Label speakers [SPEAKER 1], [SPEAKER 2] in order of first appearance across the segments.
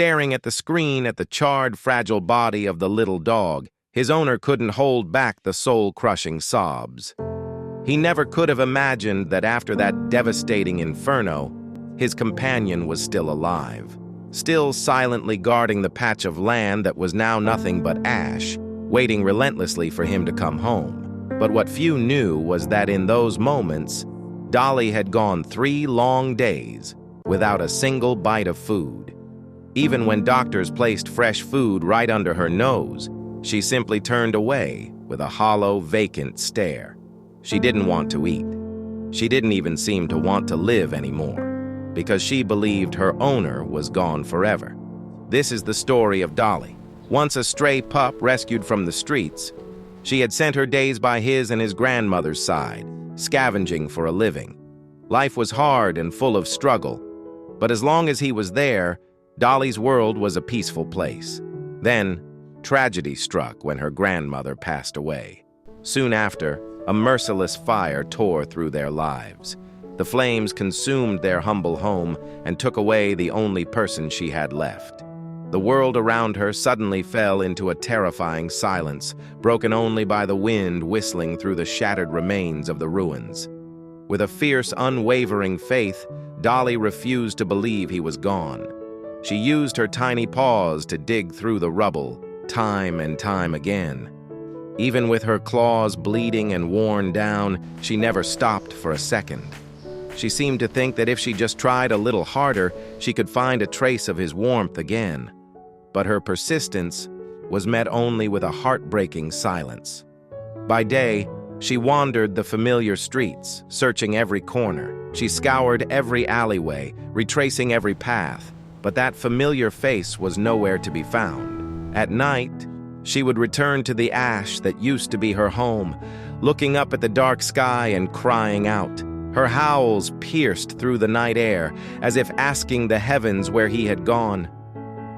[SPEAKER 1] Staring at the screen at the charred, fragile body of the little dog, his owner couldn't hold back the soul-crushing sobs. He never could have imagined that after that devastating inferno, his companion was still alive, still silently guarding the patch of land that was now nothing but ash, waiting relentlessly for him to come home. But what few knew was that in those moments, Dolly had gone 3 long days without a single bite of food. Even when doctors placed fresh food right under her nose, she simply turned away with a hollow, vacant stare. She didn't want to eat. She didn't even seem to want to live anymore, because she believed her owner was gone forever. This is the story of Dolly. Once a stray pup rescued from the streets, she had spent her days by his and his grandmother's side, scavenging for a living. Life was hard and full of struggle, but as long as he was there, Dolly's world was a peaceful place. Then, tragedy struck when her grandmother passed away. Soon after, a merciless fire tore through their lives. The flames consumed their humble home and took away the only person she had left. The world around her suddenly fell into a terrifying silence, broken only by the wind whistling through the shattered remains of the ruins. With a fierce, unwavering faith, Dolly refused to believe he was gone. She used her tiny paws to dig through the rubble, time and time again. Even with her claws bleeding and worn down, she never stopped for a second. She seemed to think that if she just tried a little harder, she could find a trace of his warmth again. But her persistence was met only with a heartbreaking silence. By day, she wandered the familiar streets, searching every corner. She scoured every alleyway, retracing every path, but that familiar face was nowhere to be found. At night, she would return to the ash that used to be her home, looking up at the dark sky and crying out. Her howls pierced through the night air, as if asking the heavens where he had gone.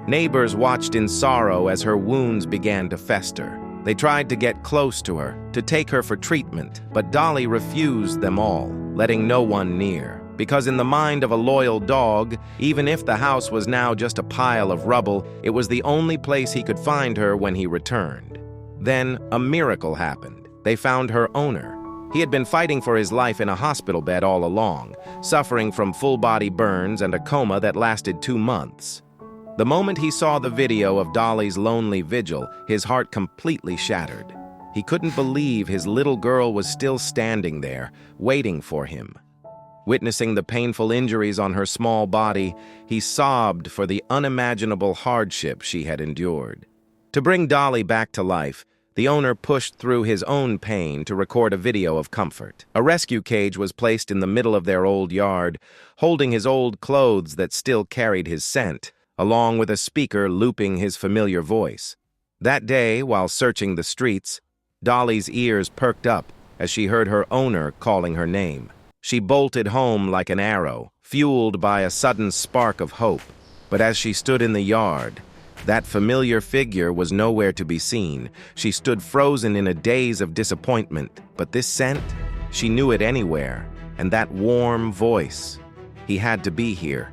[SPEAKER 1] Neighbors watched in sorrow as her wounds began to fester. They tried to get close to her, to take her for treatment, but Dolly refused them all, letting no one near. Because in the mind of a loyal dog, even if the house was now just a pile of rubble, it was the only place he could find her when he returned. Then a miracle happened. They found her owner. He had been fighting for his life in a hospital bed all along, suffering from full-body burns and a coma that lasted 2 months. The moment he saw the video of Dolly's lonely vigil, his heart completely shattered. He couldn't believe his little girl was still standing there, waiting for him. Witnessing the painful injuries on her small body, he sobbed for the unimaginable hardship she had endured. To bring Dolly back to life, the owner pushed through his own pain to record a video of comfort. A rescue cage was placed in the middle of their old yard, holding his old clothes that still carried his scent, along with a speaker looping his familiar voice. That day, while searching the streets, Dolly's ears perked up as she heard her owner calling her name. She bolted home like an arrow, fueled by a sudden spark of hope. But as she stood in the yard, that familiar figure was nowhere to be seen. She stood frozen in a daze of disappointment. But this scent, she knew it anywhere. And that warm voice, he had to be here.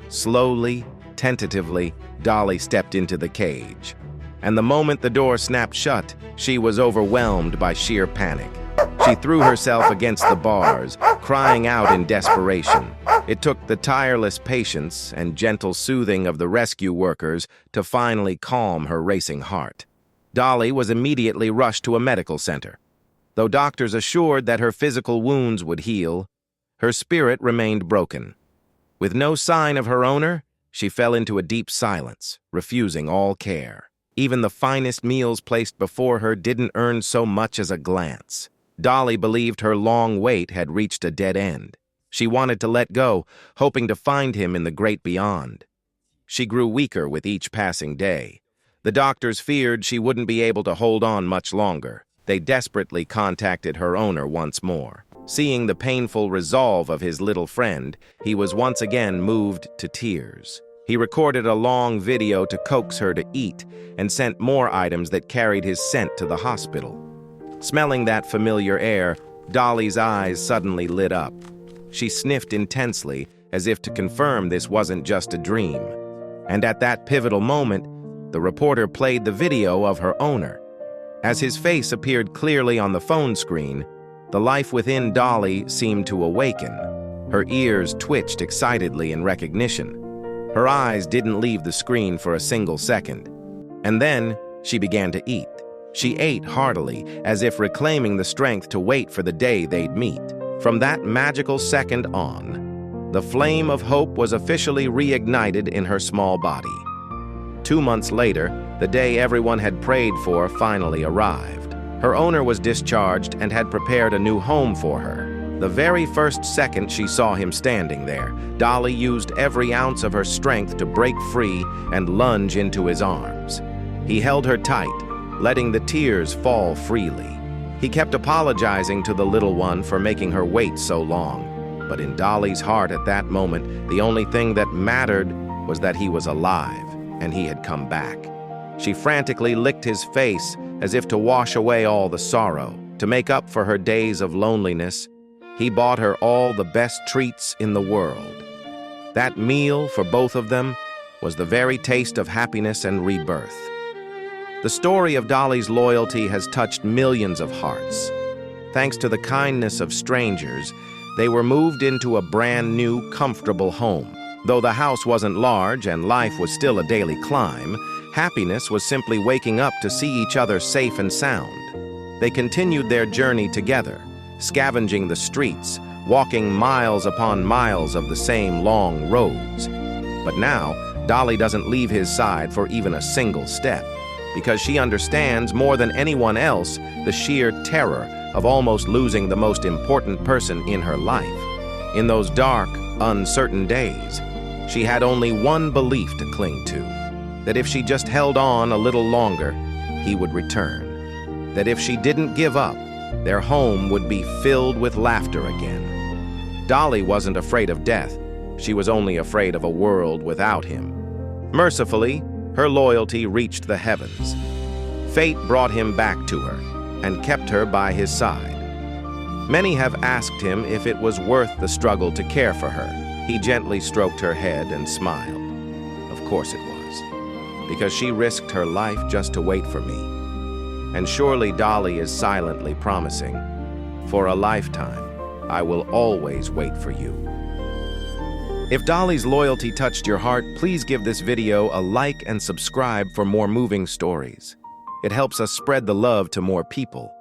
[SPEAKER 1] Slowly, tentatively, Dolly stepped into the cage. And the moment the door snapped shut, she was overwhelmed by sheer panic. She threw herself against the bars, crying out in desperation. It took the tireless patience and gentle soothing of the rescue workers to finally calm her racing heart. Dolly was immediately rushed to a medical center. Though doctors assured that her physical wounds would heal, her spirit remained broken. With no sign of her owner, she fell into a deep silence, refusing all care. Even the finest meals placed before her didn't earn so much as a glance. Dolly believed her long wait had reached a dead end. She wanted to let go, hoping to find him in the great beyond. She grew weaker with each passing day. The doctors feared she wouldn't be able to hold on much longer. They desperately contacted her owner once more. Seeing the painful resolve of his little friend, he was once again moved to tears. He recorded a long video to coax her to eat and sent more items that carried his scent to the hospital. Smelling that familiar air, Dolly's eyes suddenly lit up. She sniffed intensely, as if to confirm this wasn't just a dream. And at that pivotal moment, the reporter played the video of her owner. As his face appeared clearly on the phone screen, the life within Dolly seemed to awaken. Her ears twitched excitedly in recognition. Her eyes didn't leave the screen for a single second. And then she began to eat. She ate heartily, as if reclaiming the strength to wait for the day they'd meet. From that magical second on, the flame of hope was officially reignited in her small body. 2 months later, the day everyone had prayed for finally arrived. Her owner was discharged and had prepared a new home for her. The very first second she saw him standing there, Dolly used every ounce of her strength to break free and lunge into his arms. He held her tight, letting the tears fall freely. He kept apologizing to the little one for making her wait so long. But in Dolly's heart at that moment, the only thing that mattered was that he was alive and he had come back. She frantically licked his face as if to wash away all the sorrow. To make up for her days of loneliness, he bought her all the best treats in the world. That meal for both of them was the very taste of happiness and rebirth. The story of Dolly's loyalty has touched millions of hearts. Thanks to the kindness of strangers, they were moved into a brand new, comfortable home. Though the house wasn't large and life was still a daily climb, happiness was simply waking up to see each other safe and sound. They continued their journey together, scavenging the streets, walking miles upon miles of the same long roads. But now, Dolly doesn't leave his side for even a single step, because she understands more than anyone else the sheer terror of almost losing the most important person in her life. In those dark, uncertain days, she had only one belief to cling to, that if she just held on a little longer, he would return. That if she didn't give up, their home would be filled with laughter again. Dolly wasn't afraid of death. She was only afraid of a world without him. Mercifully, her loyalty reached the heavens. Fate brought him back to her and kept her by his side. Many have asked him if it was worth the struggle to care for her. He gently stroked her head and smiled. Of course it was, because she risked her life just to wait for me. And surely Dolly is silently promising, for a lifetime, I will always wait for you. If Dolly's loyalty touched your heart, please give this video a like and subscribe for more moving stories. It helps us spread the love to more people.